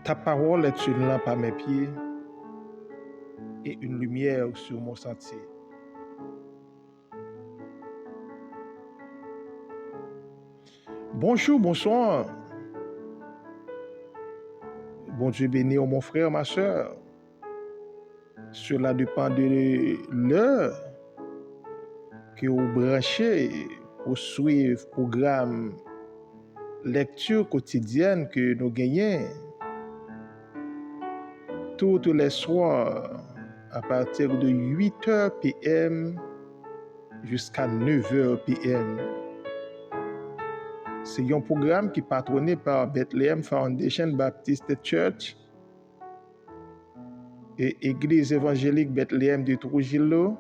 Ta parole est une lampe à mes pieds et une lumière sur mon sentier. Bonjour, bonsoir. Bon Dieu béni, mon frère, ma soeur. Cela dépend de l'heure que vous branchez pour suivre le programme lecture quotidienne que nous gagnons tous les soirs à partir de 8h p.m. jusqu'à 9h p.m. C'est un programme qui est patronné par Bethlehem Foundation Baptist Church et Église évangélique Bethlehem de Trujillo,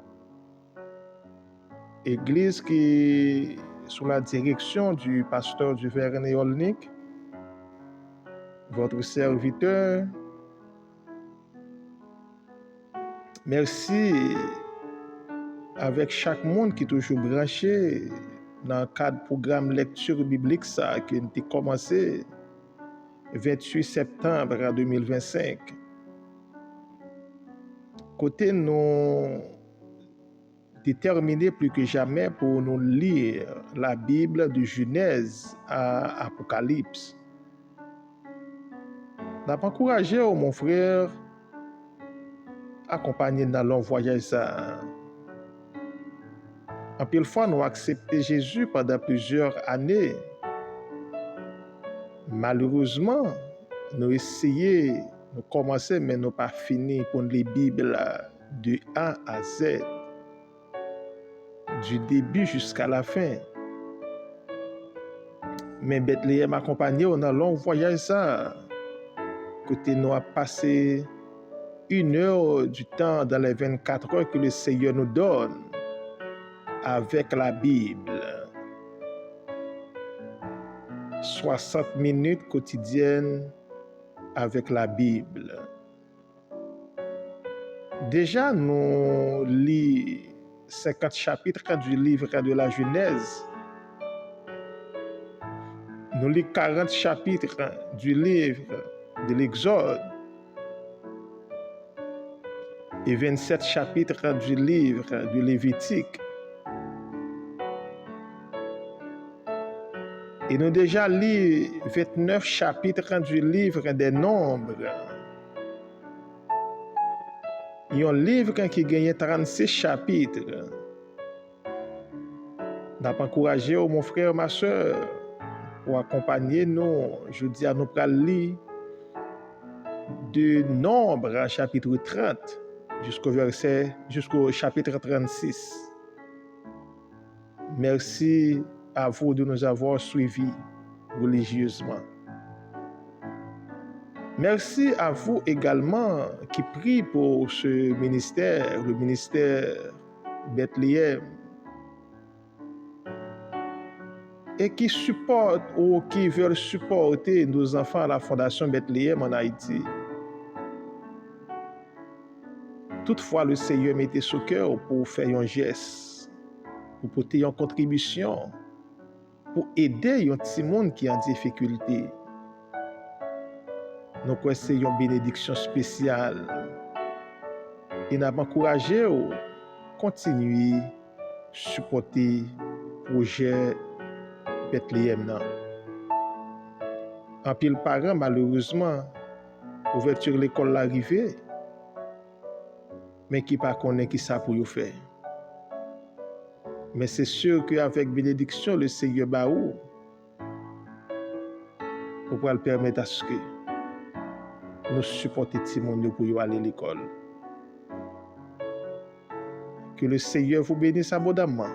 église qui est sous la direction du pasteur Duvernay Olnick, votre serviteur. Merci avec chaque monde qui est toujours branché dans le cadre du programme lecture biblique ça, qui a commencé le 28 septembre 2025. Côté nous déterminés plus que jamais pour nous lire la Bible de Genèse à Apocalypse. N'a pas encouragé mon frère accompagner dans long voyage ça. En pile fois nous accepté Jésus pendant plusieurs années. Malheureusement, nous essayé, nous commencé mais nous pas fini pour lire la Bible de A à Z, du début jusqu'à la fin. Mais Bethléem accompagné on a long voyage ça. Côté nous a passé 1 heure du temps dans les 24 heures que le Seigneur nous donne avec la Bible. 60 minutes quotidiennes avec la Bible. Déjà, nous lisons 50 chapitres du livre de la Genèse. Nous lisons 40 chapitres du livre de l'Exode. Et 27 chapitres du livre du Lévitique. Et nous déjà lu 29 chapitres du livre des Nombres. Il y a un livre qui gagne 36 chapitres. N'a pas encouragé mon frère, ma soeur, pour accompagner nous. Je dis à nous pour lire de Nombres, chapitre 30, jusqu'au chapitre 36. Merci à vous de nous avoir suivis religieusement. Merci à vous également qui prient pour ce ministère, le ministère Bethléem, et qui supportent ou qui veulent supporter nos enfants à la Fondation Bethléem en Haïti. Toutefois, le Seigneur mettait sur cœur pour faire un geste, pour porter une contribution, pour aider un petit monde qui est en difficulté. Nous c'est une bénédiction spéciale. Et nous avons encouragé à continuer à supporter le projet Bethléem. En pile parents, malheureusement, ouverture de l'école l'arrivée, mais qui ne connaît pas qui ça pour faire. Mais c'est sûr qu'avec bénédiction, le Seigneur Baou, pour pouvoir le permettre à ce que nous supporter tout le monde pour aller à l'école. Que le Seigneur vous bénisse abondamment.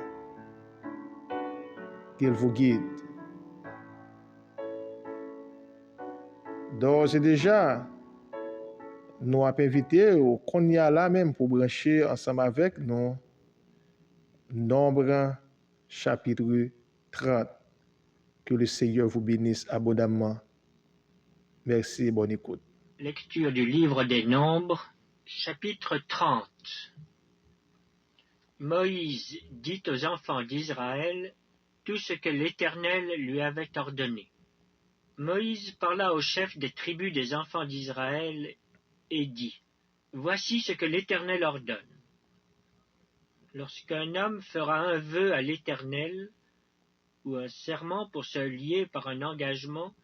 Qu'il vous guide. D'ores et déjà, nous avons invité qu'on y a là même pour brancher ensemble avec nous Nombre chapitre 30. Que le Seigneur vous bénisse abondamment. Merci et bonne écoute. Lecture du livre des Nombres, chapitre 30. Moïse dit aux enfants d'Israël tout ce que l'Éternel lui avait ordonné. Moïse parla aux chefs des tribus des enfants d'Israël et dit, « Voici ce que l'Éternel ordonne. Lorsqu'un homme fera un vœu à l'Éternel ou un serment pour se lier par un engagement,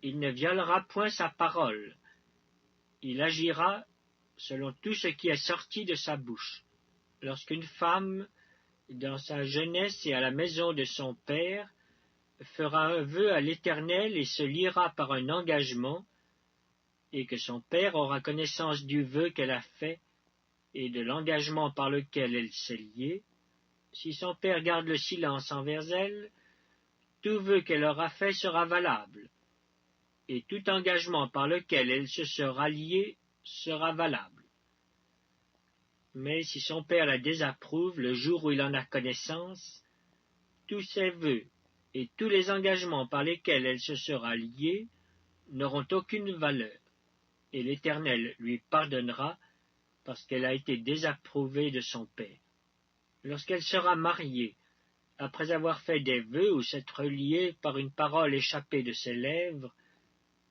il ne violera point sa parole. Il agira selon tout ce qui est sorti de sa bouche. Lorsqu'une femme, dans sa jeunesse et à la maison de son père, fera un vœu à l'Éternel et se liera par un engagement, et que son père aura connaissance du vœu qu'elle a fait et de l'engagement par lequel elle s'est liée, si son père garde le silence envers elle, tout vœu qu'elle aura fait sera valable, et tout engagement par lequel elle se sera liée sera valable. Mais si son père la désapprouve le jour où il en a connaissance, tous ses vœux et tous les engagements par lesquels elle se sera liée n'auront aucune valeur, et l'Éternel lui pardonnera parce qu'elle a été désapprouvée de son père. Lorsqu'elle sera mariée, après avoir fait des vœux ou s'être liée par une parole échappée de ses lèvres,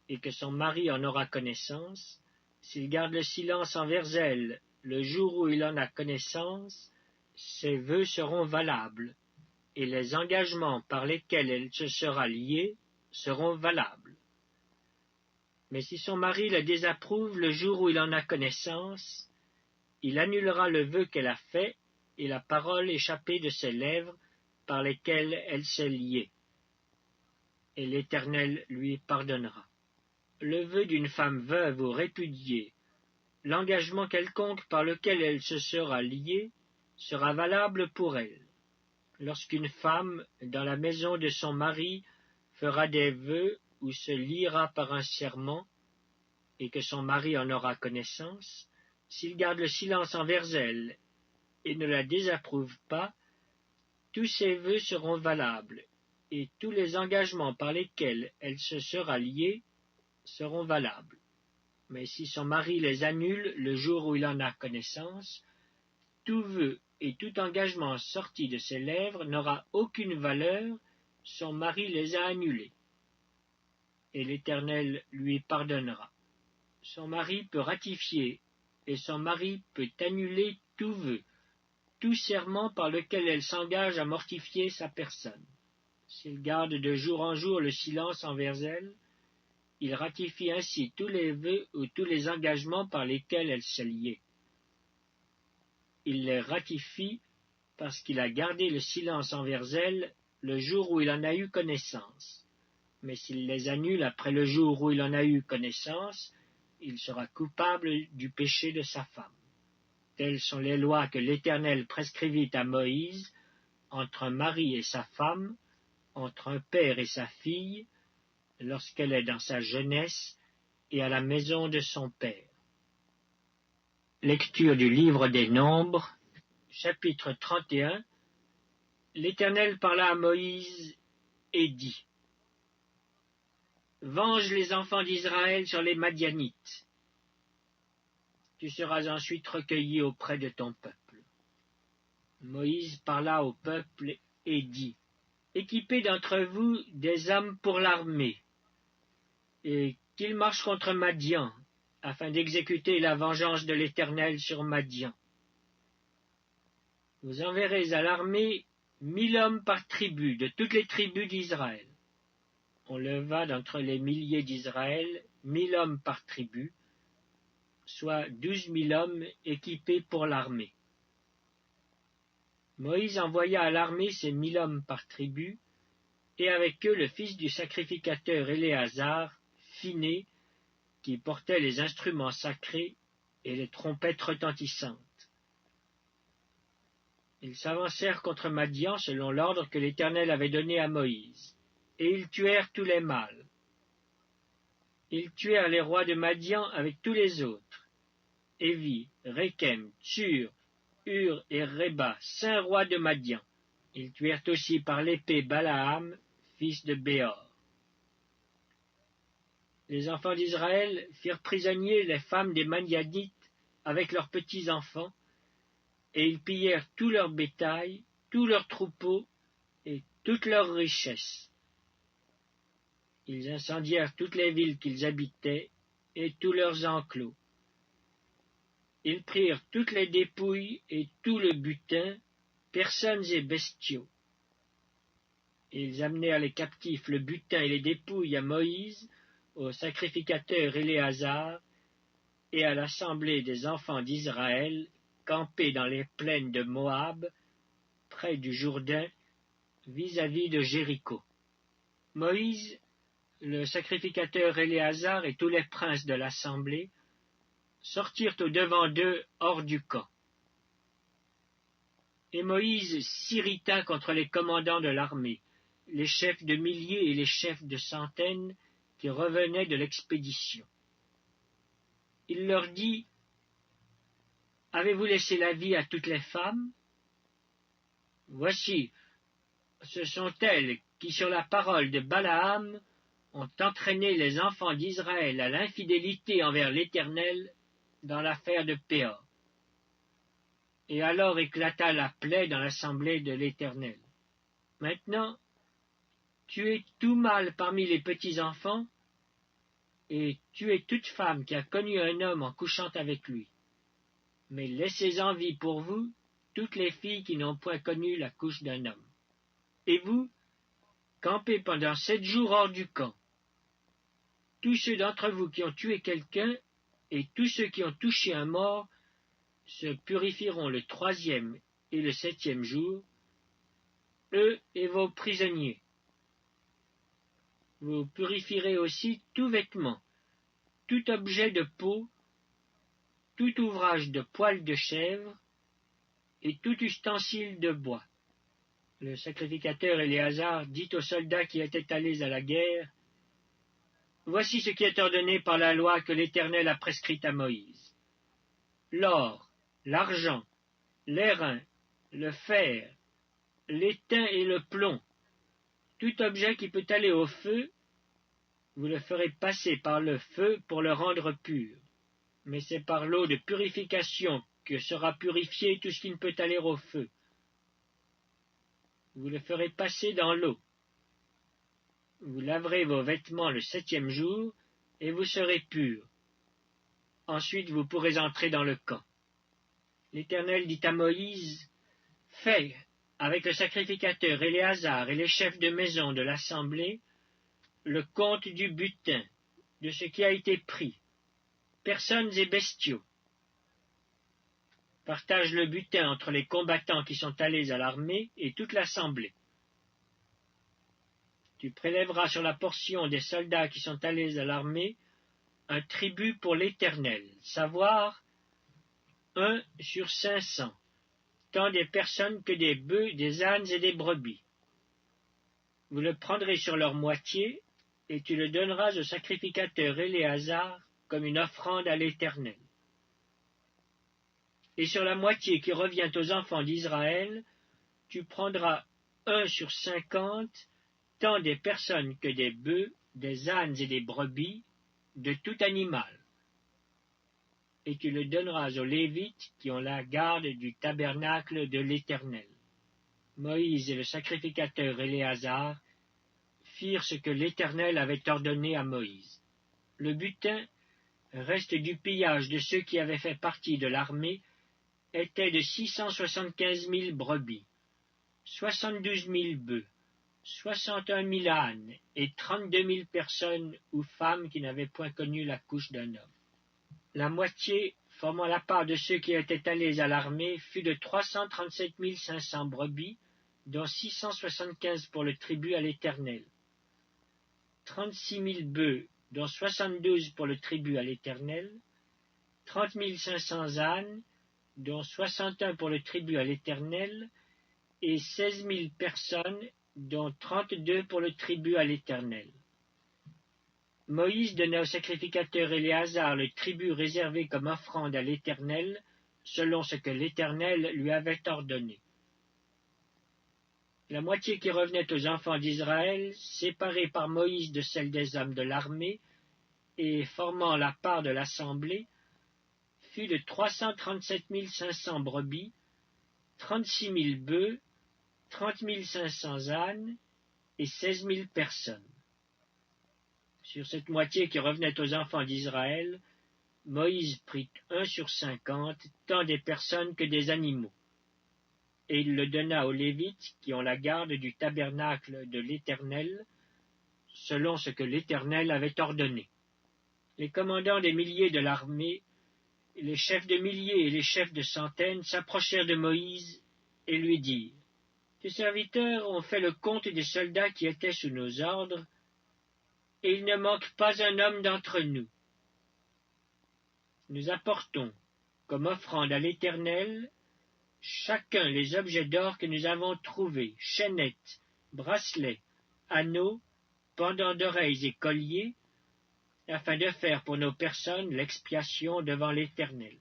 et que son mari en aura connaissance, s'il garde le silence envers elle le jour où il en a connaissance, ses vœux seront valables, et les engagements par lesquels elle se sera liée seront valables. Mais si son mari la désapprouve le jour où il en a connaissance, il annulera le vœu qu'elle a fait et la parole échappée de ses lèvres par lesquelles elle s'est liée, et l'Éternel lui pardonnera. Le vœu d'une femme veuve ou répudiée, l'engagement quelconque par lequel elle se sera liée, sera valable pour elle. Lorsqu'une femme, dans la maison de son mari, fera des vœux ou se liera par un serment, et que son mari en aura connaissance, s'il garde le silence envers elle et ne la désapprouve pas, tous ses vœux seront valables, et tous les engagements par lesquels elle se sera liée seront valables. Mais si son mari les annule le jour où il en a connaissance, tout vœu et tout engagement sorti de ses lèvres n'aura aucune valeur, son mari les a annulés, et l'Éternel lui pardonnera. Son mari peut ratifier, et son mari peut annuler tout vœu, tout serment par lequel elle s'engage à mortifier sa personne. S'il garde de jour en jour le silence envers elle, il ratifie ainsi tous les vœux ou tous les engagements par lesquels elle s'est liée. Il les ratifie parce qu'il a gardé le silence envers elle le jour où il en a eu connaissance. Mais s'il les annule après le jour où il en a eu connaissance, il sera coupable du péché de sa femme. Telles sont les lois que l'Éternel prescrivit à Moïse entre un mari et sa femme, entre un père et sa fille, lorsqu'elle est dans sa jeunesse et à la maison de son père. Lecture du livre des Nombres, chapitre 31. L'Éternel parla à Moïse et dit, « Venge les enfants d'Israël sur les Madianites. Tu seras ensuite recueilli auprès de ton peuple. » Moïse parla au peuple et dit, « Équipez d'entre vous des hommes pour l'armée, et qu'ils marchent contre Madian, afin d'exécuter la vengeance de l'Éternel sur Madian. Vous enverrez à l'armée 1000 hommes par tribu, de toutes les tribus d'Israël. » On leva d'entre les milliers d'Israël 1000 hommes par tribu, soit 12 000 hommes équipés pour l'armée. Moïse envoya à l'armée ces 1000 hommes par tribu, et avec eux le fils du sacrificateur Éléazar, Phiné, qui portait les instruments sacrés et les trompettes retentissantes. Ils s'avancèrent contre Madian selon l'ordre que l'Éternel avait donné à Moïse, et ils tuèrent tous les mâles. Ils tuèrent les rois de Madian avec tous les autres, Évi, Rékem, Tsur, Hur et Réba, 5 rois de Madian. Ils tuèrent aussi par l'épée Balaam, fils de Béor. Les enfants d'Israël firent prisonniers les femmes des Madianites avec leurs petits-enfants, et ils pillèrent tout leur bétail, tous leurs troupeaux et toutes leurs richesses. Ils incendièrent toutes les villes qu'ils habitaient et tous leurs enclos. Ils prirent toutes les dépouilles et tout le butin, personnes et bestiaux. Et ils amenèrent les captifs, le butin et les dépouilles à Moïse, au sacrificateur Éléazar, et à l'assemblée des enfants d'Israël, campés dans les plaines de Moab, près du Jourdain, vis-à-vis de Jéricho. Moïse, le sacrificateur Éléazar et tous les princes de l'assemblée sortirent au-devant d'eux hors du camp. Et Moïse s'irrita contre les commandants de l'armée, les chefs de milliers et les chefs de centaines qui revenaient de l'expédition. Il leur dit: Avez-vous laissé la vie à toutes les femmes? Voici, ce sont elles qui, sur la parole de Balaam, ont entraîné les enfants d'Israël à l'infidélité envers l'Éternel dans l'affaire de Péor. Et alors éclata la plaie dans l'assemblée de l'Éternel. Maintenant, tuez tout mâle parmi les petits-enfants, et tuez toute femme qui a connu un homme en couchant avec lui. Mais laissez en vie pour vous toutes les filles qui n'ont point connu la couche d'un homme. Et vous, campez pendant 7 jours hors du camp. Tous ceux d'entre vous qui ont tué quelqu'un, et tous ceux qui ont touché un mort, se purifieront le 3e et le 7e jour, eux et vos prisonniers. Vous purifierez aussi tout vêtement, tout objet de peau, tout ouvrage de poil de chèvre, et tout ustensile de bois. Le sacrificateur Éléazar dit aux soldats qui étaient allés à la guerre: Voici ce qui est ordonné par la loi que l'Éternel a prescrite à Moïse. L'or, l'argent, l'airain, le fer, l'étain et le plomb, tout objet qui peut aller au feu, vous le ferez passer par le feu pour le rendre pur. Mais c'est par l'eau de purification que sera purifié tout ce qui ne peut aller au feu. Vous le ferez passer dans l'eau. Vous laverez vos vêtements le 7e jour, et vous serez purs. Ensuite vous pourrez entrer dans le camp. L'Éternel dit à Moïse: Fais, avec le sacrificateur Éléazar et les chefs de maison de l'assemblée, le compte du butin, de ce qui a été pris, personnes et bestiaux. Partage le butin entre les combattants qui sont allés à l'armée et toute l'assemblée. Tu prélèveras sur la portion des soldats qui sont allés à l'armée un tribut pour l'Éternel, savoir 1 sur 500, tant des personnes que des bœufs, des ânes et des brebis. Vous le prendrez sur leur moitié, et tu le donneras au sacrificateur Éléazar comme une offrande à l'Éternel. Et sur la moitié qui revient aux enfants d'Israël, tu prendras 1 sur 50, tant des personnes que des bœufs, des ânes et des brebis, de tout animal. Et tu le donneras aux Lévites qui ont la garde du tabernacle de l'Éternel. Moïse et le sacrificateur Éléazar firent ce que l'Éternel avait ordonné à Moïse. Le butin, reste du pillage de ceux qui avaient fait partie de l'armée, était de 675 000 brebis, 72 000 bœufs, 61 000 ânes et 32 000 personnes ou femmes qui n'avaient point connu la couche d'un homme. La moitié, formant la part de ceux qui étaient allés à l'armée, fut de 337 500 brebis, dont 675 pour le tribut à l'Éternel, 36 000 bœufs, dont 72 pour le tribut à l'Éternel, 30 500 ânes, dont 61 pour le tribut à l'Éternel, et 16 000 personnes, dont 32 pour le tribut à l'Éternel. Moïse donna au sacrificateur Éléazar le tribut réservé comme offrande à l'Éternel, selon ce que l'Éternel lui avait ordonné. La moitié qui revenait aux enfants d'Israël, séparée par Moïse de celle des hommes de l'armée, et formant la part de l'assemblée, fut de 337 500 brebis, 36 000 bœufs, 30 500 ânes et 16 000 personnes. Sur cette moitié qui revenait aux enfants d'Israël, Moïse prit 1 sur 50, tant des personnes que des animaux. Et il le donna aux Lévites qui ont la garde du tabernacle de l'Éternel, selon ce que l'Éternel avait ordonné. Les commandants des milliers de l'armée, les chefs de milliers et les chefs de centaines s'approchèrent de Moïse et lui dirent: Tes serviteurs ont fait le compte des soldats qui étaient sous nos ordres, et il ne manque pas un homme d'entre nous. Nous apportons, comme offrande à l'Éternel, chacun les objets d'or que nous avons trouvés, chaînettes, bracelets, anneaux, pendants d'oreilles et colliers, afin de faire pour nos personnes l'expiation devant l'Éternel.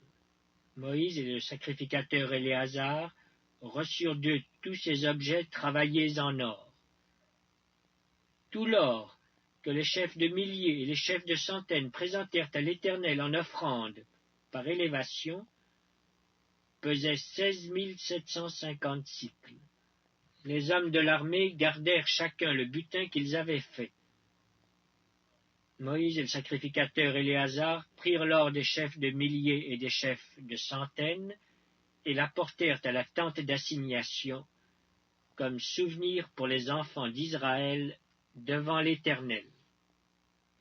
Moïse et le sacrificateur Éléazar reçurent d'eux tous ces objets travaillés en or. Tout l'or que les chefs de milliers et les chefs de centaines présentèrent à l'Éternel en offrande par élévation pesait 16 750 cycles. Les hommes de l'armée gardèrent chacun le butin qu'ils avaient fait. Moïse et le sacrificateur Éléazar prirent l'or des chefs de milliers et des chefs de centaines et l'apportèrent à la tente d'assignation comme souvenir pour les enfants d'Israël devant l'Éternel.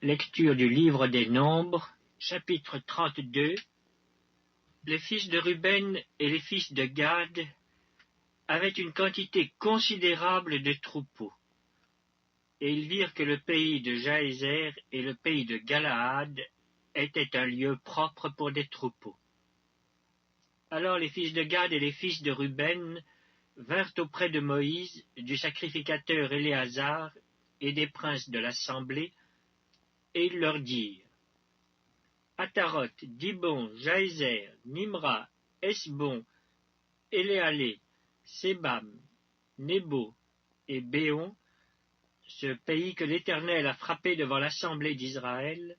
Lecture du livre des Nombres, chapitre 32. Les fils de Ruben et les fils de Gad avaient une quantité considérable de troupeaux. Et ils virent que le pays de Jaézer et le pays de Galaad étaient un lieu propre pour des troupeaux. Alors les fils de Gad et les fils de Ruben vinrent auprès de Moïse, du sacrificateur Éléazar et des princes de l'assemblée, et ils leur dirent: Ataroth, Dibon, Jaézer, Nimra, Esbon, Éléalé, Sébam, Nebo et Béon, ce pays que l'Éternel a frappé devant l'assemblée d'Israël,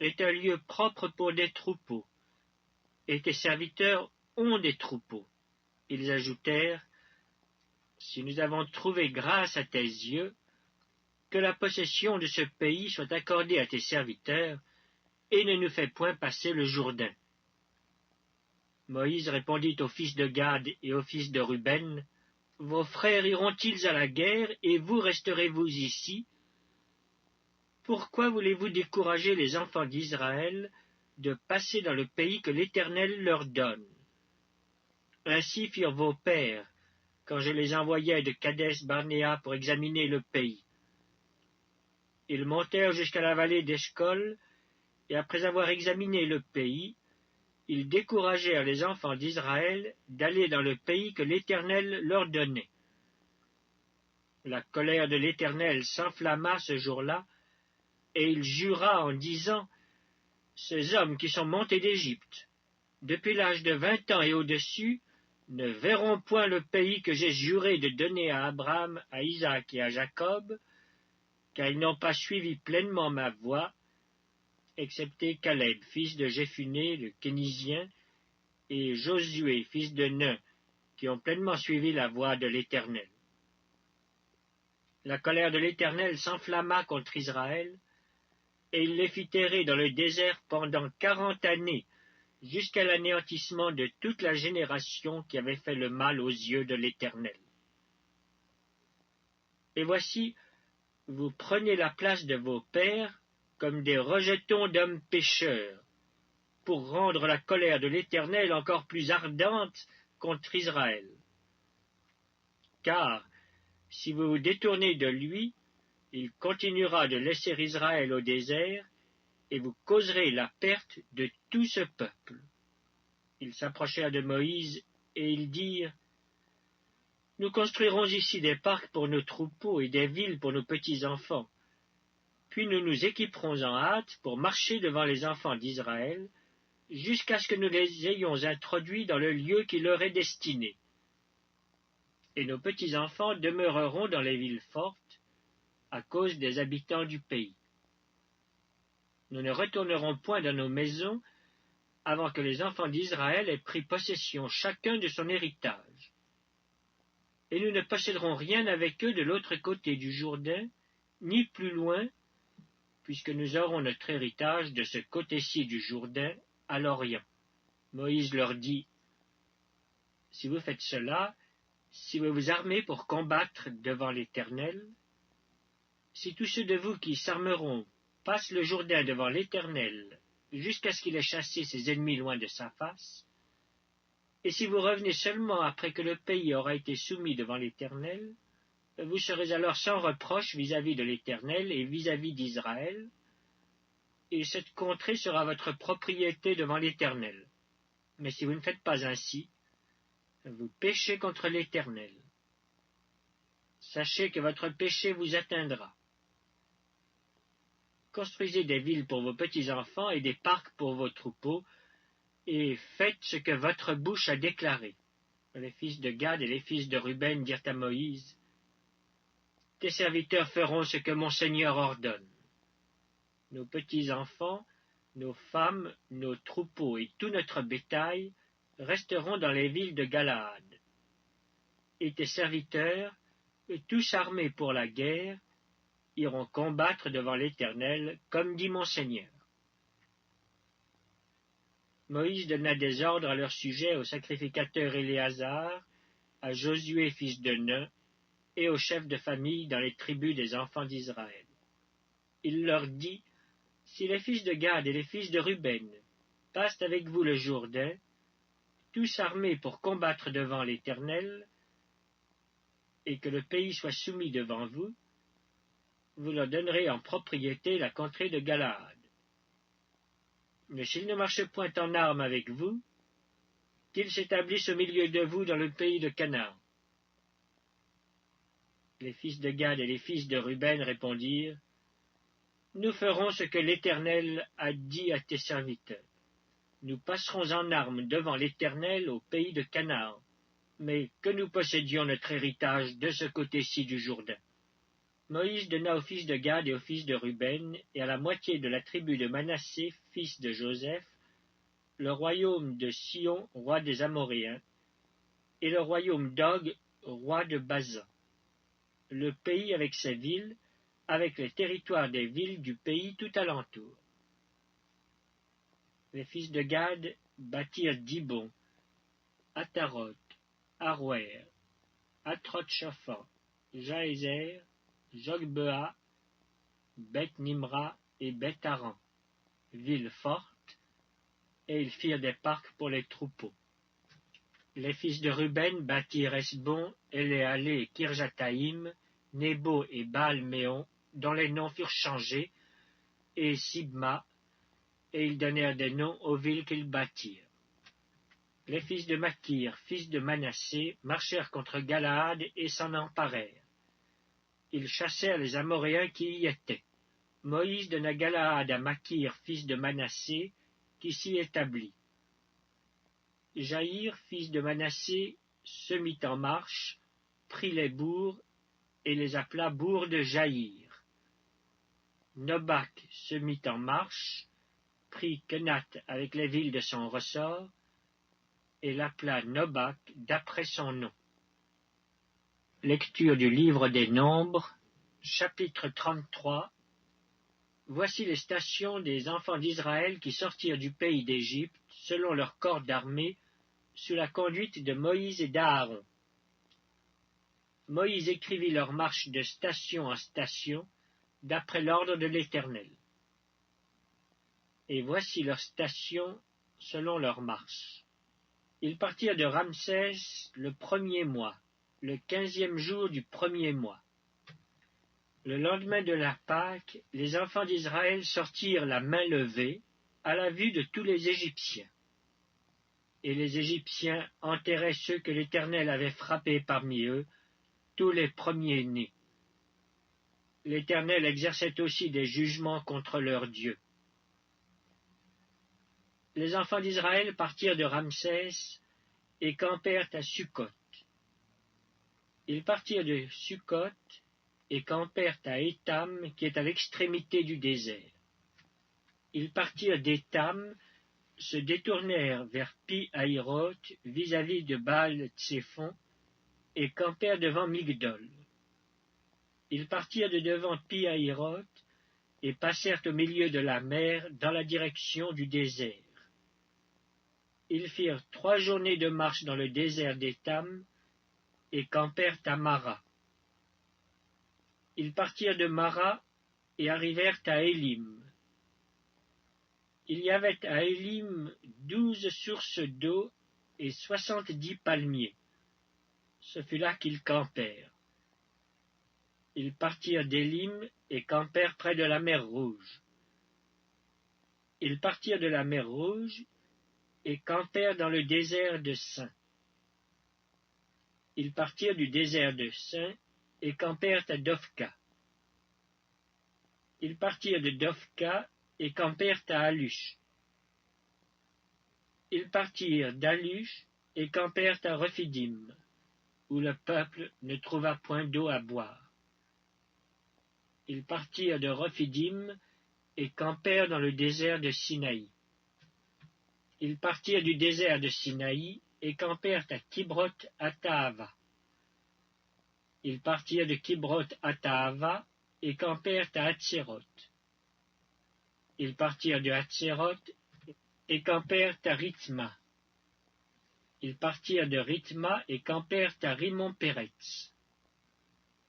est un lieu propre pour des troupeaux, et tes serviteurs ont des troupeaux. Ils ajoutèrent: Si nous avons trouvé grâce à tes yeux, que la possession de ce pays soit accordée à tes serviteurs, et ne nous fais point passer le Jourdain. Moïse répondit aux fils de Gad et aux fils de Ruben: Vos frères iront-ils à la guerre, et vous resterez-vous ici? Pourquoi voulez-vous décourager les enfants d'Israël de passer dans le pays que l'Éternel leur donne? Ainsi firent vos pères, quand je les envoyais de Kadès-Barnéa pour examiner le pays. Ils montèrent jusqu'à la vallée d'Eshcol, et après avoir examiné le pays, ils découragèrent les enfants d'Israël d'aller dans le pays que l'Éternel leur donnait. La colère de l'Éternel s'enflamma ce jour-là, et il jura en disant: Ces hommes qui sont montés d'Égypte, depuis l'âge de 20 ans et au-dessus, ne verront point le pays que j'ai juré de donner à Abraham, à Isaac et à Jacob, car ils n'ont pas suivi pleinement ma voie, excepté Caleb, fils de Jéphuné, le Kénizien, et Josué, fils de Nun, qui ont pleinement suivi la voie de l'Éternel. La colère de l'Éternel s'enflamma contre Israël, et il les fit errer dans le désert pendant 40 années, jusqu'à l'anéantissement de toute la génération qui avait fait le mal aux yeux de l'Éternel. Et voici, vous prenez la place de vos pères comme des rejetons d'hommes pécheurs, pour rendre la colère de l'Éternel encore plus ardente contre Israël. Car, si vous vous détournez de lui, il continuera de laisser Israël au désert, et vous causerez la perte de tout ce peuple. Ils s'approchèrent de Moïse, et ils dirent: Nous construirons ici des parcs pour nos troupeaux et des villes pour nos petits-enfants. Puis nous nous équiperons en hâte pour marcher devant les enfants d'Israël, jusqu'à ce que nous les ayons introduits dans le lieu qui leur est destiné. Et nos petits-enfants demeureront dans les villes fortes, à cause des habitants du pays. Nous ne retournerons point dans nos maisons avant que les enfants d'Israël aient pris possession chacun de son héritage. Et nous ne posséderons rien avec eux de l'autre côté du Jourdain, ni plus loin, puisque nous aurons notre héritage de ce côté-ci du Jourdain, à l'Orient. » Moïse leur dit, « Si vous faites cela, si vous vous armez pour combattre devant l'Éternel, si tous ceux de vous qui s'armeront passent le Jourdain devant l'Éternel, jusqu'à ce qu'il ait chassé ses ennemis loin de sa face, et si vous revenez seulement après que le pays aura été soumis devant l'Éternel, vous serez alors sans reproche vis-à-vis de l'Éternel et vis-à-vis d'Israël, et cette contrée sera votre propriété devant l'Éternel. Mais si vous ne faites pas ainsi, vous péchez contre l'Éternel. Sachez que votre péché vous atteindra. Construisez des villes pour vos petits-enfants et des parcs pour vos troupeaux, et faites ce que votre bouche a déclaré. » Les fils de Gad et les fils de Ruben dirent à Moïse, « Tes serviteurs feront ce que mon Seigneur ordonne. Nos petits-enfants, nos femmes, nos troupeaux et tout notre bétail resteront dans les villes de Galaad. Et tes serviteurs, tous armés pour la guerre, iront combattre devant l'Éternel, comme dit mon Seigneur. » Moïse donna des ordres à leur sujet au sacrificateur Éléazar, à Josué fils de Nun, et aux chefs de famille dans les tribus des enfants d'Israël. Il leur dit, « Si les fils de Gad et les fils de Ruben passent avec vous le Jourdain, tous armés pour combattre devant l'Éternel, et que le pays soit soumis devant vous, vous leur donnerez en propriété la contrée de Galaad. Mais s'ils ne marchent point en armes avec vous, qu'ils s'établissent au milieu de vous dans le pays de Canaan. » Les fils de Gad et les fils de Ruben répondirent, « Nous ferons ce que l'Éternel a dit à tes serviteurs. Nous passerons en armes devant l'Éternel au pays de Canaan, mais que nous possédions notre héritage de ce côté-ci du Jourdain. » Moïse donna aux fils de Gad et aux fils de Ruben, et à la moitié de la tribu de Manassé, fils de Joseph, le royaume de Sion, roi des Amoréens, et le royaume d'Og, roi de Basan, le pays avec ses villes, avec les territoires des villes du pays tout alentour. Les fils de Gad bâtirent Dibon, Ataroth, Aroer, Atroth-Shaphan, Jaézer, Jogbea, Beth-Nimra et Beth-Aran, villes fortes, et ils firent des parcs pour les troupeaux. Les fils de Ruben bâtirent Esbon, Éléalé et Kirjataïm, Nebo et Baal-Méon, dont les noms furent changés, et Sibma, et ils donnèrent des noms aux villes qu'ils bâtirent. Les fils de Makir, fils de Manassé, marchèrent contre Galaad et s'en emparèrent. Ils chassèrent les Amoréens qui y étaient. Moïse donna Galaad à Makir, fils de Manassé, qui s'y établit. Jaïr, fils de Manassé, se mit en marche, prit les bourgs, et les appela bourgs de Jaïr. Nobac se mit en marche, prit Kenat avec les villes de son ressort, et l'appela Nobac d'après son nom. Lecture du livre des Nombres, chapitre 33. Voici les stations des enfants d'Israël qui sortirent du pays d'Égypte, selon leur corps d'armée, sous la conduite de Moïse et d'Aaron. Moïse écrivit leur marche de station en station, d'après l'ordre de l'Éternel. Et voici leurs stations selon leur marche. Ils partirent de Ramsès le 1er mois, le 15e jour du 1er mois. Le lendemain de la Pâque, les enfants d'Israël sortirent la main levée, à la vue de tous les Égyptiens. Et les Égyptiens enterraient ceux que l'Éternel avait frappés parmi eux, tous les premiers-nés. L'Éternel exerçait aussi des jugements contre leurs dieux. Les enfants d'Israël partirent de Ramsès et campèrent à Sukkot. Ils partirent de Sukkot et campèrent à Étam, qui est à l'extrémité du désert. Ils partirent d'Étam, se détournèrent vers Pi-Hahiroth, vis-à-vis de Baal-Tséphon, et campèrent devant Migdol. Ils partirent de devant Pi-Hahiroth, et passèrent au milieu de la mer dans la direction du désert. Ils firent 3 journées de marche dans le désert d'Étam et campèrent à Mara. Ils partirent de Mara et arrivèrent à Élim. Il y avait à Élim 12 sources d'eau et 70 palmiers. Ce fut là qu'ils campèrent. Ils partirent d'Élim et campèrent près de la mer Rouge. Ils partirent de la mer Rouge et campèrent dans le désert de Sin. Ils partirent du désert de Sin et campèrent à Dofka. Ils partirent de Dofka et campèrent à Alush. Ils partirent d'Alush et campèrent à Rephidim, où le peuple ne trouva point d'eau à boire. Ils partirent de Rephidim et campèrent dans le désert de Sinaï. Ils partirent du désert de Sinaï et campèrent à Kibroth-Hattaava. Ils partirent de Kibroth-Hattaava et campèrent à Hatséroth. Ils partirent de Hatséroth et campèrent à Rithma. Ils partirent de Rithma et campèrent à Rimon-Péretz.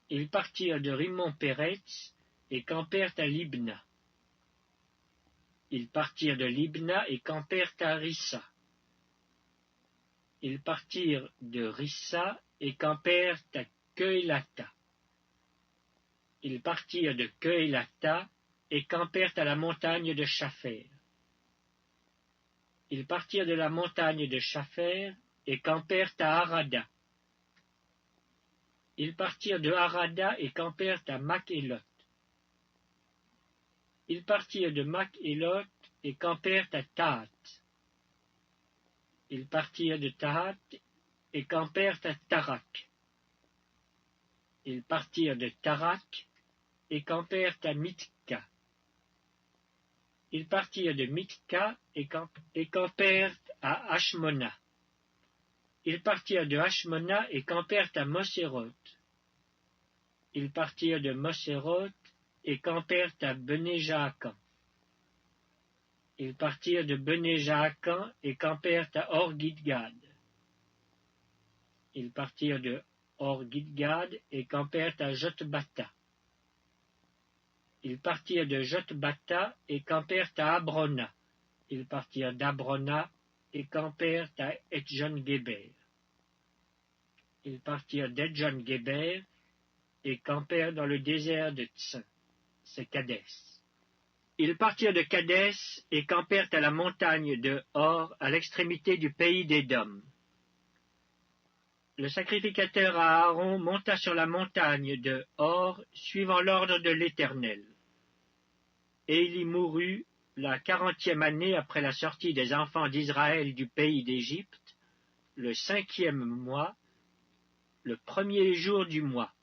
Ils partirent de Rimon-Péretz et campèrent à Libna. Ils partirent de Libna et campèrent à Rissa. Ils partirent de Rissa et campèrent à Keïlata. Ils partirent de Keïlata et campèrent à la montagne de Shapher. Ils partirent de la montagne de Shapher et campèrent à Harada. Ils partirent de Harada et campèrent à Makhelot. Ils partirent de Makhelot et campèrent à Tahat. Ils partirent de Tahat et campèrent à Tarak. Ils partirent de Tarak et campèrent à Mitka. Ils partirent de Mitka et campèrent à Hashmona. Ils partirent de Hashmona et campèrent à Moséroth. Ils partirent de Moséroth et campèrent à Bené-Jaakan. Ils partirent de Bené-Jaakan et campèrent à Or-Gidgad. Ils partirent de Or-Gidgad et campèrent à Jotbata. Ils partirent de Jotbata et campèrent à Abrona. Ils partirent d'Abrona et campèrent à Etjon-Géber. Ils partirent d'Etjon-Géber et campèrent dans le désert de Tsin, c'est Kadès. Ils partirent de Kadès et campèrent à la montagne de Hor, à l'extrémité du pays d'Édom. Le sacrificateur Aaron monta sur la montagne de Hor, suivant l'ordre de l'Éternel. Et il y mourut la 40e année après la sortie des enfants d'Israël du pays d'Égypte, le 5e mois, le 1er jour du mois.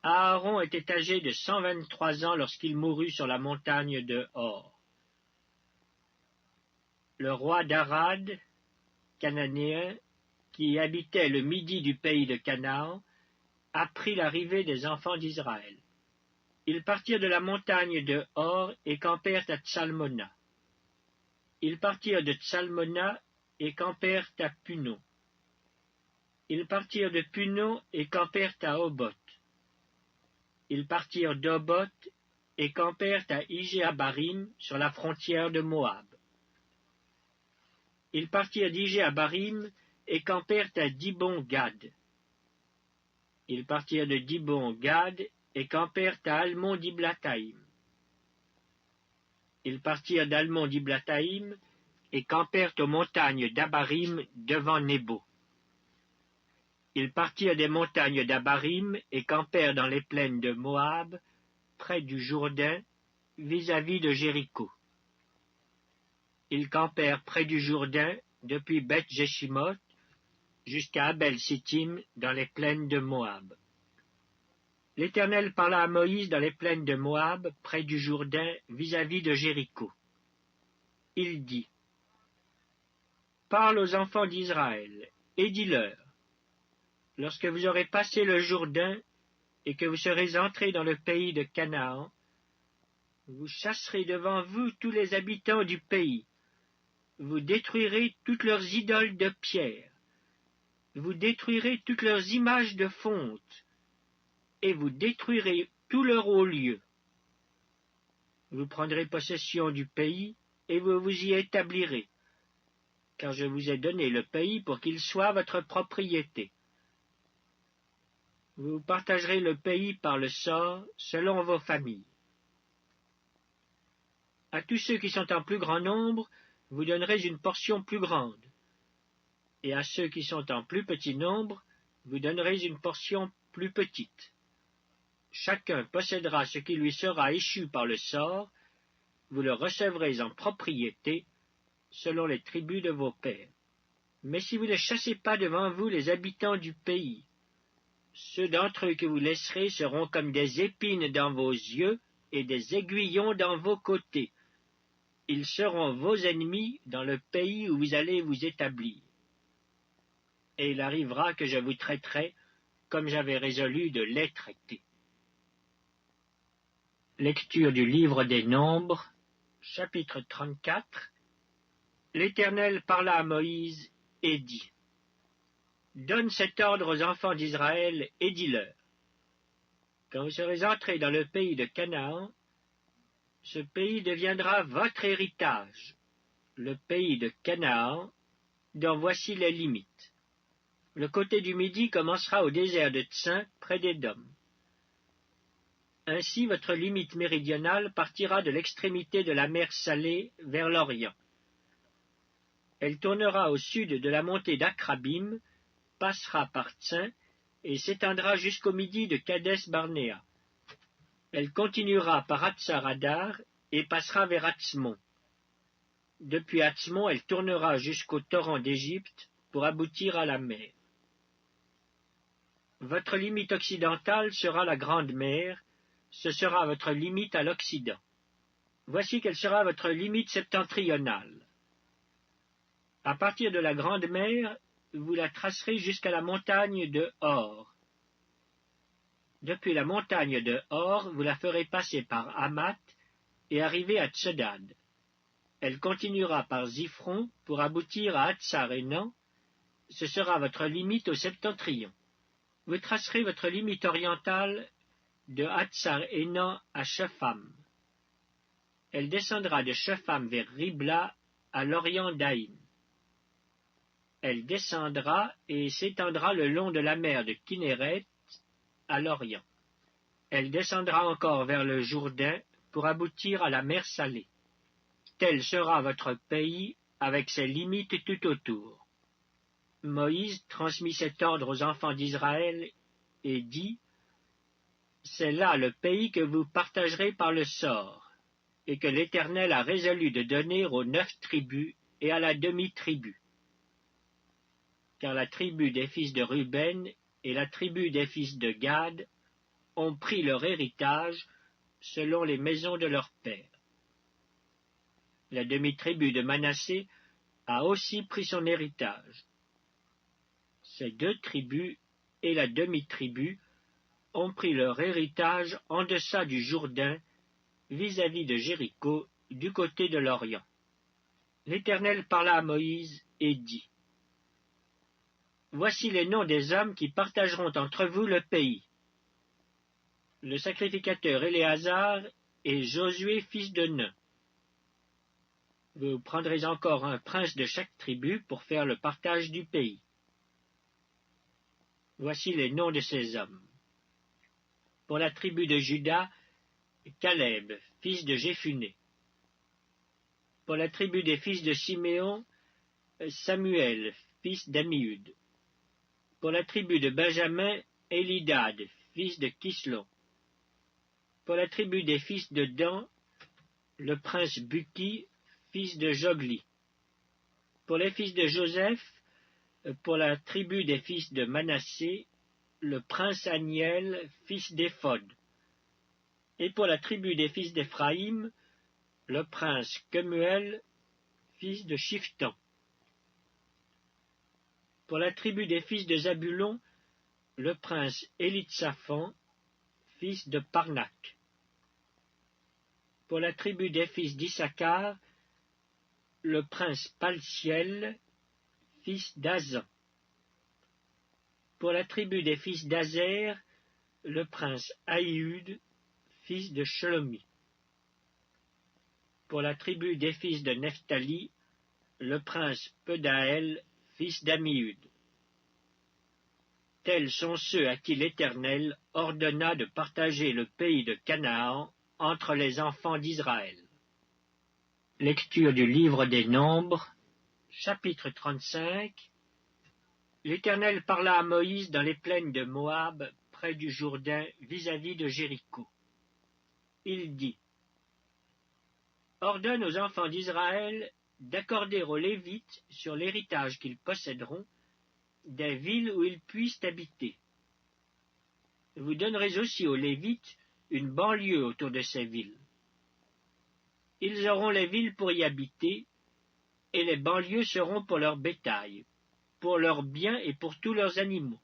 Aaron était âgé de 123 ans lorsqu'il mourut sur la montagne de Hor. Le roi d'Arad, cananéen, qui habitait le midi du pays de Canaan, apprit l'arrivée des enfants d'Israël. Ils partirent de la montagne de Hor et campèrent à Tsalmona. Ils partirent de Tsalmona et campèrent à Punon. Ils partirent de Punon et campèrent à Oboth. Ils partirent d'Oboth et campèrent à Ijé-Abarim sur la frontière de Moab. Ils partirent d'Ijé-Abarim et campèrent à Dibon-Gad. Ils partirent de Dibon-Gad et campèrent à Almon-Diblathaïm. Ils partirent d'Almon-Diblathaïm et campèrent aux montagnes d'Abarim devant Nebo. Ils partirent des montagnes d'Abarim et campèrent dans les plaines de Moab, près du Jourdain, vis-à-vis de Jéricho. Ils campèrent près du Jourdain, depuis Beth-Jeshimoth jusqu'à Abel-Sittim, dans les plaines de Moab. L'Éternel parla à Moïse dans les plaines de Moab, près du Jourdain, vis-à-vis de Jéricho. Il dit: Parle aux enfants d'Israël, et dis-leur: Lorsque vous aurez passé le Jourdain, et que vous serez entrés dans le pays de Canaan, vous chasserez devant vous tous les habitants du pays. Vous détruirez toutes leurs idoles de pierre. Vous détruirez toutes leurs images de fonte, et vous détruirez tous leurs hauts lieux. Vous prendrez possession du pays, et vous vous y établirez, car je vous ai donné le pays pour qu'il soit votre propriété. Vous partagerez le pays par le sort, selon vos familles. À tous ceux qui sont en plus grand nombre, vous donnerez une portion plus grande, et à ceux qui sont en plus petit nombre, vous donnerez une portion plus petite. Chacun possédera ce qui lui sera échu par le sort, vous le recevrez en propriété, selon les tribus de vos pères. Mais si vous ne chassez pas devant vous les habitants du pays, ceux d'entre eux que vous laisserez seront comme des épines dans vos yeux et des aiguillons dans vos côtés. Ils seront vos ennemis dans le pays où vous allez vous établir. Et il arrivera que je vous traiterai comme j'avais résolu de les traiter. Lecture du livre des Nombres, chapitre 34. L'Éternel parla à Moïse et dit: Donne cet ordre aux enfants d'Israël et dis-leur: Quand vous serez entrés dans le pays de Canaan, ce pays deviendra votre héritage, le pays de Canaan, dont voici les limites. Le côté du midi commencera au désert de Tsin, près d'Édom. Ainsi votre limite méridionale partira de l'extrémité de la mer Salée vers l'Orient. Elle tournera au sud de la montée d'Akrabim, passera par Tsin et s'étendra jusqu'au midi de Kadès Barnéa. Elle continuera par Hatsar-Adar et passera vers Atzmon. Depuis Atzmon, elle tournera jusqu'au torrent d'Égypte pour aboutir à la mer. Votre limite occidentale sera la Grande Mer, ce sera votre limite à l'Occident. Voici quelle sera votre limite septentrionale. À partir de la Grande Mer, vous la tracerez jusqu'à la montagne de Hor. Depuis la montagne de Hor, vous la ferez passer par Hamath et arriver à Tsedad. Elle continuera par Ziphron pour aboutir à Hatsar-Enan. Ce sera votre limite au septentrion. Vous tracerez votre limite orientale de Hatsar-Enan à Shepham. Elle descendra de Shepham vers Ribla à l'orient d'Aïn. Elle descendra et s'étendra le long de la mer de Kinneret à l'orient. Elle descendra encore vers le Jourdain pour aboutir à la mer Salée. Tel sera votre pays avec ses limites tout autour. Moïse transmit cet ordre aux enfants d'Israël et dit: C'est là le pays que vous partagerez par le sort, et que l'Éternel a résolu de donner aux 9 tribus et à la demi-tribu. Car la tribu des fils de Ruben et la tribu des fils de Gad ont pris leur héritage selon les maisons de leurs pères. La demi-tribu de Manassé a aussi pris son héritage. Ces 2 tribus et la demi-tribu ont pris leur héritage en deçà du Jourdain, vis-à-vis de Jéricho, du côté de l'Orient. L'Éternel parla à Moïse et dit: Voici les noms des hommes qui partageront entre vous le pays. Le sacrificateur Éléazar et Josué fils de Nun. Vous prendrez encore un prince de chaque tribu pour faire le partage du pays. Voici les noms de ces hommes. Pour la tribu de Juda, Caleb, fils de Jéphuné. Pour la tribu des fils de Siméon, Samuel, fils d'Amiud. Pour la tribu de Benjamin, Élidad, fils de Kislon. Pour la tribu des fils de Dan, le prince Buki, fils de Jogli. Pour les fils de Joseph, pour la tribu des fils de Manassé, le prince Aniel, fils d'Éphod. Et pour la tribu des fils d'Éphraïm, le prince Kemuel, fils de Shiftan. Pour la tribu des fils de Zabulon, le prince Élitsaphan, fils de Parnac. Pour la tribu des fils d'Issachar, le prince Paltiel, fils d'Azan. Pour la tribu des fils d'Azer, le prince Aïhud, fils de Shelomi. Pour la tribu des fils de Nephtali, le prince Pedaël, fils d'Amihud. Tels sont ceux à qui l'Éternel ordonna de partager le pays de Canaan entre les enfants d'Israël. Lecture du livre des Nombres, chapitre 35. L'Éternel parla à Moïse dans les plaines de Moab, près du Jourdain, vis-à-vis de Jéricho. Il dit: Ordonne aux enfants d'Israël d'accorder aux Lévites, sur l'héritage qu'ils posséderont, des villes où ils puissent habiter. Vous donnerez aussi aux Lévites une banlieue autour de ces villes. Ils auront les villes pour y habiter, et les banlieues seront pour leur bétail, pour leurs biens et pour tous leurs animaux.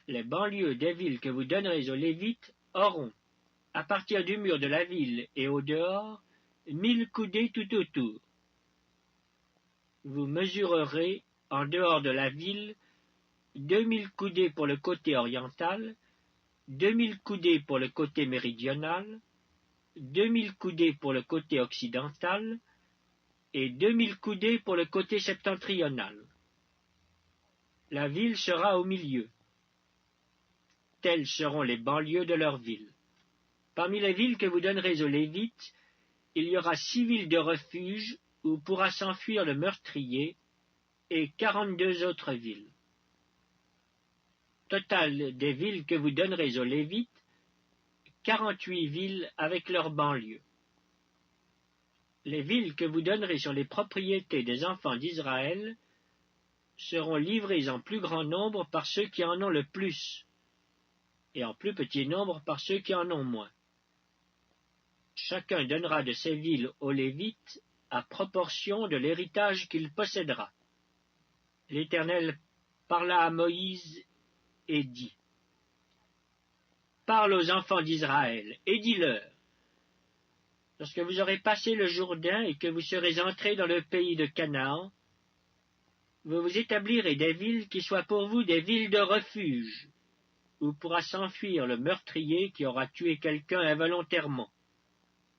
Les banlieues des villes que vous donnerez aux Lévites auront, à partir du mur de la ville et au dehors, 1000 coudées tout autour. Vous mesurerez, en dehors de la ville, 2000 coudées pour le côté oriental, 2000 coudées pour le côté méridional, 2000 coudées pour le côté occidental, et 2000 coudées pour le côté septentrional. La ville sera au milieu. Telles seront les banlieues de leur ville. Parmi les villes que vous donnerez aux Lévites, il y aura 6 villes de refuge où pourra s'enfuir le meurtrier, et 42 autres villes. Total des villes que vous donnerez aux Lévites, 48 villes avec leurs banlieues. Les villes que vous donnerez sur les propriétés des enfants d'Israël seront livrées en plus grand nombre par ceux qui en ont le plus, et en plus petit nombre par ceux qui en ont moins. Chacun donnera de ces villes aux Lévites à proportion de l'héritage qu'il possédera. L'Éternel parla à Moïse et dit: Parle aux enfants d'Israël et dis-leur: Lorsque vous aurez passé le Jourdain et que vous serez entrés dans le pays de Canaan, vous vous établirez des villes qui soient pour vous des villes de refuge, où pourra s'enfuir le meurtrier qui aura tué quelqu'un involontairement.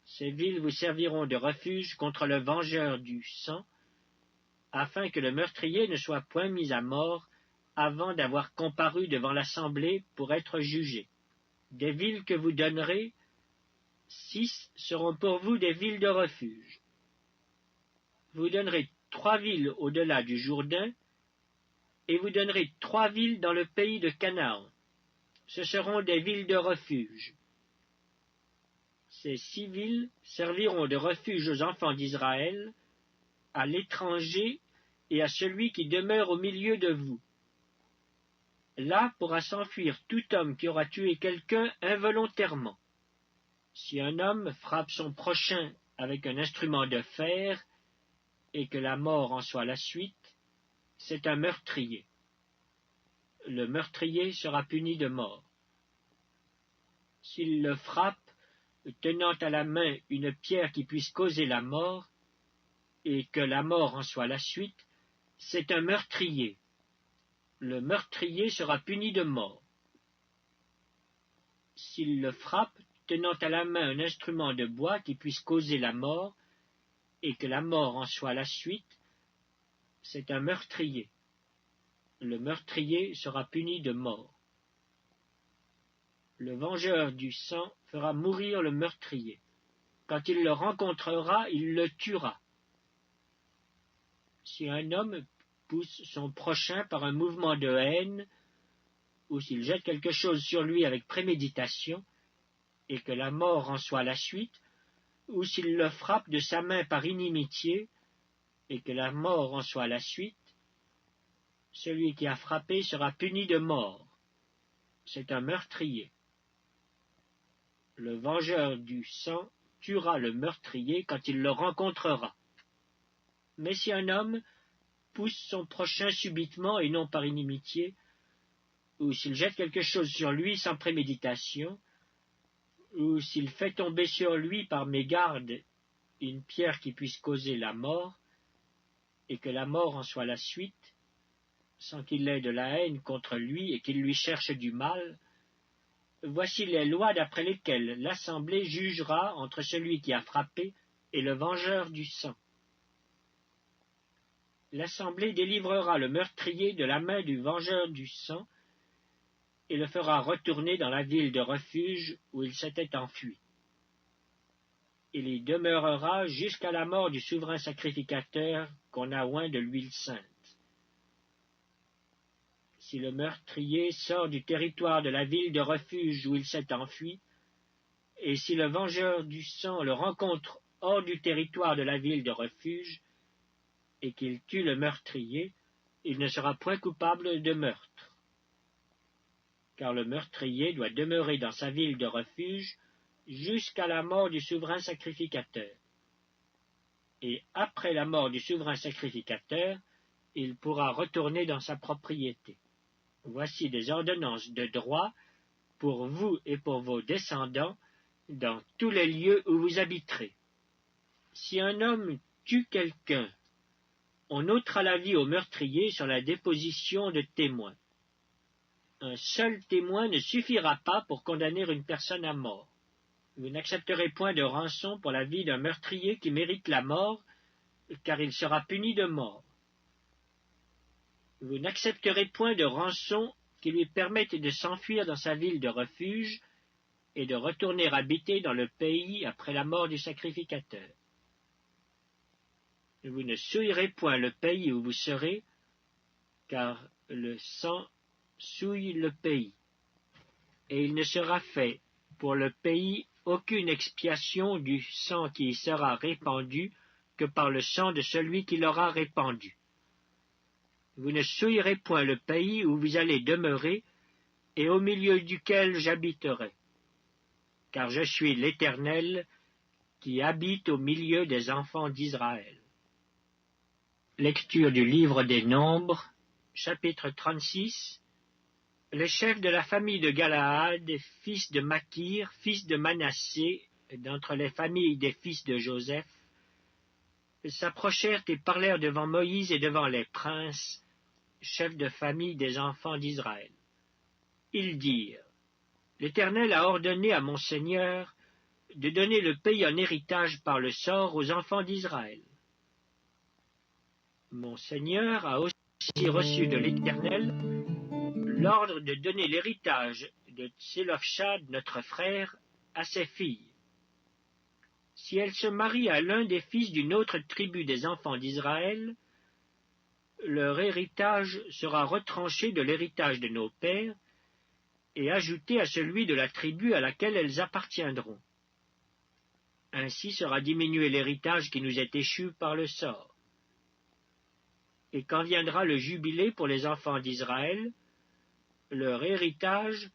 Ces villes vous serviront de refuge contre le vengeur du sang, afin que le meurtrier ne soit point mis à mort avant d'avoir comparu devant l'assemblée pour être jugé. Des villes que vous donnerez, 6 seront pour vous des villes de refuge. Vous donnerez 3 villes au-delà du Jourdain, et vous donnerez 3 villes dans le pays de Canaan. Ce seront des villes de refuge. Ces 6 villes serviront de refuge aux enfants d'Israël, à l'étranger et à celui qui demeure au milieu de vous. Là pourra s'enfuir tout homme qui aura tué quelqu'un involontairement. Si un homme frappe son prochain avec un instrument de fer, et que la mort en soit la suite, c'est un meurtrier. Le meurtrier sera puni de mort. S'il le frappe, tenant à la main une pierre qui puisse causer la mort, et que la mort en soit la suite, c'est un meurtrier. Le meurtrier sera puni de mort. S'il le frappe, tenant à la main un instrument de bois qui puisse causer la mort, et que la mort en soit la suite, c'est un meurtrier. Le meurtrier sera puni de mort. Le vengeur du sang fera mourir le meurtrier. Quand il le rencontrera, il le tuera. Si un homme pousse son prochain par un mouvement de haine, ou s'il jette quelque chose sur lui avec préméditation, et que la mort en soit la suite, ou s'il le frappe de sa main par inimitié, et que la mort en soit la suite, celui qui a frappé sera puni de mort. C'est un meurtrier. Le vengeur du sang tuera le meurtrier quand il le rencontrera. Mais si un homme pousse son prochain subitement et non par inimitié, ou s'il jette quelque chose sur lui sans préméditation, ou s'il fait tomber sur lui par mégarde une pierre qui puisse causer la mort, et que la mort en soit la suite, sans qu'il ait de la haine contre lui et qu'il lui cherche du mal, voici les lois d'après lesquelles l'Assemblée jugera entre celui qui a frappé et le vengeur du sang. L'Assemblée délivrera le meurtrier de la main du vengeur du sang et le fera retourner dans la ville de refuge où il s'était enfui. Il y demeurera jusqu'à la mort du souverain sacrificateur qu'on a oint de l'huile sainte. Si le meurtrier sort du territoire de la ville de refuge où il s'est enfui, et si le vengeur du sang le rencontre hors du territoire de la ville de refuge, et qu'il tue le meurtrier, il ne sera point coupable de meurtre. Car le meurtrier doit demeurer dans sa ville de refuge jusqu'à la mort du souverain sacrificateur. Et après la mort du souverain sacrificateur, il pourra retourner dans sa propriété. Voici des ordonnances de droit pour vous et pour vos descendants dans tous les lieux où vous habiterez. Si un homme tue quelqu'un, on ôtera la vie au meurtrier sur la déposition de témoins. Un seul témoin ne suffira pas pour condamner une personne à mort. Vous n'accepterez point de rançon pour la vie d'un meurtrier qui mérite la mort, car il sera puni de mort. Vous n'accepterez point de rançon qui lui permette de s'enfuir dans sa ville de refuge et de retourner habiter dans le pays après la mort du sacrificateur. Vous ne souillerez point le pays où vous serez, car le sang souille le pays. Et il ne sera fait pour le pays aucune expiation du sang qui y sera répandu que par le sang de celui qui l'aura répandu. Vous ne souillerez point le pays où vous allez demeurer et au milieu duquel j'habiterai, car je suis l'Éternel qui habite au milieu des enfants d'Israël. Lecture du livre des Nombres, chapitre 36. Les chefs de la famille de Galaad, fils de Makir, fils de Manassé, d'entre les familles des fils de Joseph, s'approchèrent et parlèrent devant Moïse et devant les princes, chefs de famille des enfants d'Israël. Ils dirent, l'Éternel a ordonné à mon Seigneur de donner le pays en héritage par le sort aux enfants d'Israël. Mon Seigneur a aussi reçu de l'Éternel l'ordre de donner l'héritage de Tselophshad, notre frère, à ses filles. Si elle se marie à l'un des fils d'une autre tribu des enfants d'Israël, leur héritage sera retranché de l'héritage de nos pères et ajouté à celui de la tribu à laquelle elles appartiendront. Ainsi sera diminué l'héritage qui nous est échu par le sort. Et quand viendra le jubilé pour les enfants d'Israël, leur héritage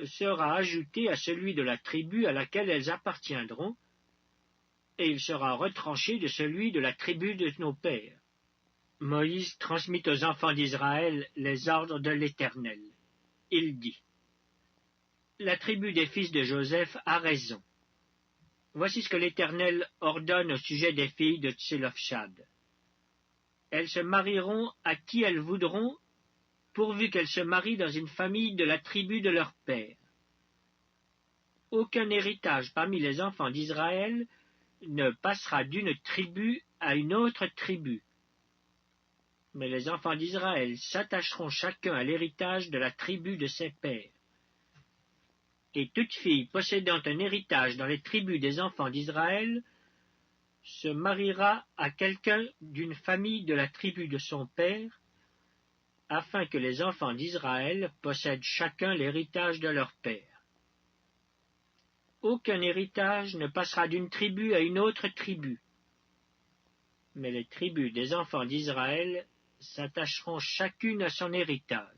sera ajouté à celui de la tribu à laquelle elles appartiendront, et il sera retranché de celui de la tribu de nos pères. Moïse transmit aux enfants d'Israël les ordres de l'Éternel. Il dit, la tribu des fils de Joseph a raison. Voici ce que l'Éternel ordonne au sujet des filles de Tselophshad. Elles se marieront à qui elles voudront, pourvu qu'elles se marient dans une famille de la tribu de leur père. Aucun héritage parmi les enfants d'Israël ne passera d'une tribu à une autre tribu. Mais les enfants d'Israël s'attacheront chacun à l'héritage de la tribu de ses pères. Et toute fille possédant un héritage dans les tribus des enfants d'Israël se mariera à quelqu'un d'une famille de la tribu de son père, afin que les enfants d'Israël possèdent chacun l'héritage de leur père. Aucun héritage ne passera d'une tribu à une autre tribu, mais les tribus des enfants d'Israël s'attacheront chacune à son héritage.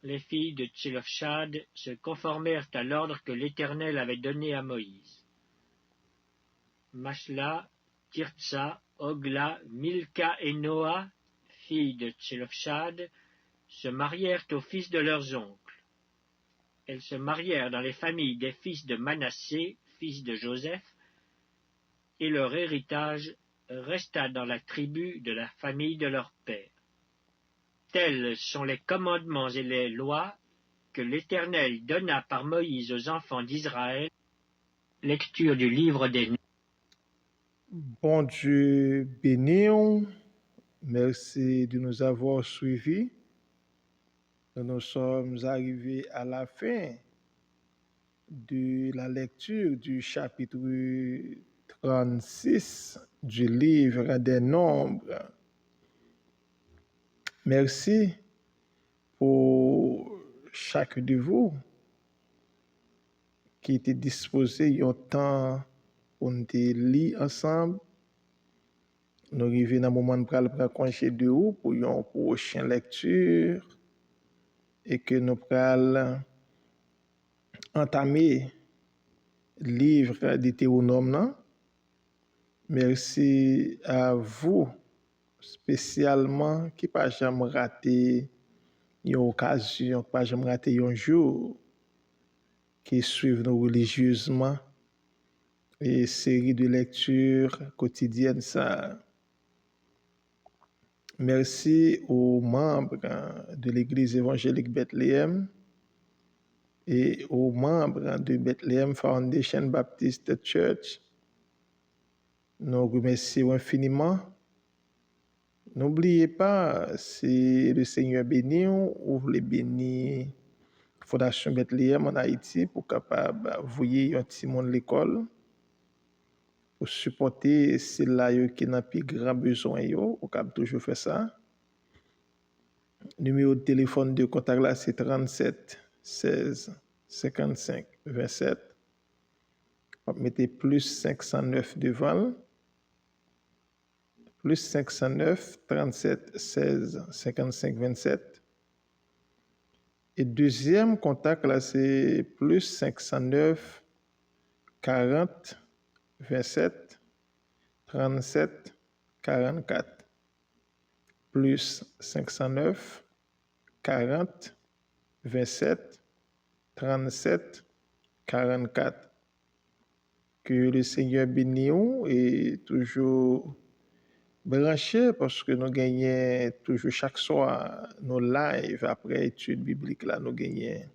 Les filles de Tselophshad se conformèrent à l'ordre que l'Éternel avait donné à Moïse. Mashla, Tirtsa, Ogla, Milka et Noa, filles de Tselophshad, se marièrent aux fils de leurs oncles. Elles se marièrent dans les familles des fils de Manassé, fils de Joseph, et leur héritage resta dans la tribu de la famille de leur père. Tels sont les commandements et les lois que l'Éternel donna par Moïse aux enfants d'Israël. Lecture du livre des Nombres. Bon Dieu béni, merci de nous avoir suivis. Nous sommes arrivés à la fin de la lecture du chapitre 36 du livre des Nombres. Merci pour chacun de vous qui était disposé un temps pour nous lire ensemble. Nous arrivons dans le moment de prendre congé de vous pour une prochaine lecture et que nous allons entamer le livre de Théronome. Merci à vous spécialement qui pas jamais raté une occasion, pas jamais raté un jour qui suivent nous religieusement et série de lectures quotidiennes ça. Merci aux membres de l'Église évangélique Bethléem et aux membres de Bethléem Foundation Baptist Church. Nous remercions infiniment. N'oubliez pas, si le Seigneur bénit, ouvre les bénis Fondation Bethléem en Haïti pour capable envoyer un petit monde l'école pour supporter ceux-là qui n'ont plus grand besoin yo, on capable toujours faire ça. Numéro de téléphone de contact là c'est 37 16 55 27. On va mettre plus 509 devant. Plus 509 37 16 55 27. Et deuxième contact là c'est plus 509 40 27 37 44. Plus 509 40 27 37 44. Que le Seigneur bénisse et toujours branché parce que nous gagnons toujours chaque soir nos lives après études bibliques là, nous gagnons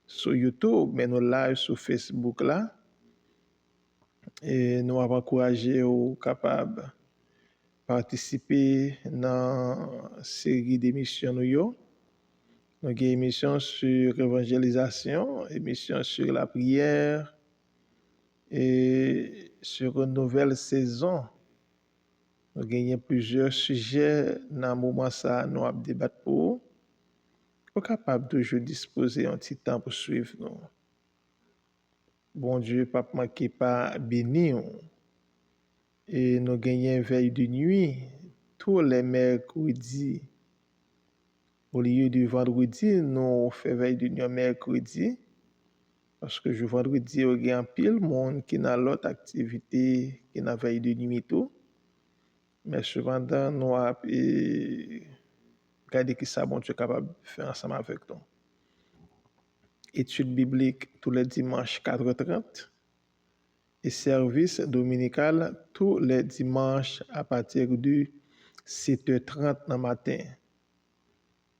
sur YouTube, mais nos lives sur Facebook là. Et nous avons encouragé aux capables de participer dans la série d'émissions. Nous avons une émission sur l'évangélisation, émission sur la prière et sur une nouvelle saison. Nous avons plusieurs sujets dans le moment ça nous avons débattu pour. Nous sommes capables de toujours disposer un petit temps pour suivre nous. Bon Dieu, pas manquer pas béni. Et nous gagnons veille de nuit tous les mercredis. Au lieu du vendredi, nous faisons veille de nuit mercredi. Parce que le vendredi, il y a un pile monde qui a l'autre activité, qui a veille de nuit tout. Mais cependant, nous avons regardé qui ça, bon Dieu, capable de faire ensemble avec nous. Études bibliques tous les dimanches 4h30 et service dominical tous les dimanches à partir de 7h30 dans le matin.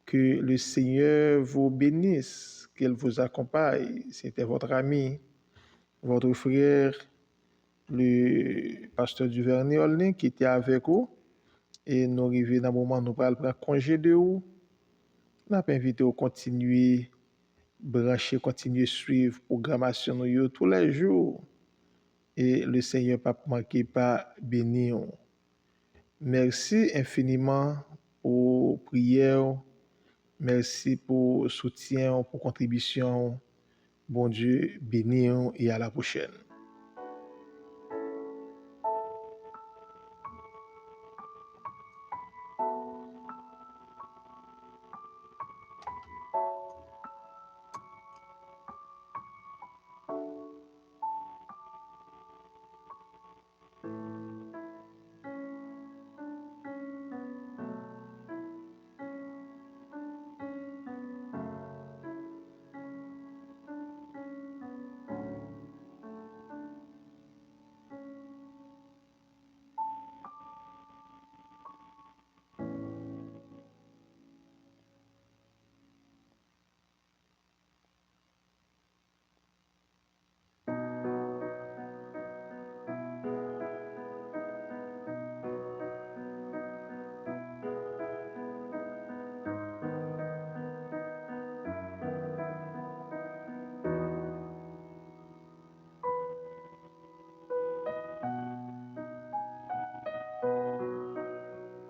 Que le Seigneur vous bénisse, qu'il vous accompagne. C'était votre ami, votre frère, le pasteur Duvernay qui était avec vous. Et nous arrivons dans le moment où nous allons prendre congé de vous. Nous avons invité à continuer brancher, continuer suivre la programmation tous les jours. Et le Seigneur pas manquer pas bénir. Merci infiniment pour prière. Merci pour soutien, pour contribution. Bon Dieu bénir et à la prochaine.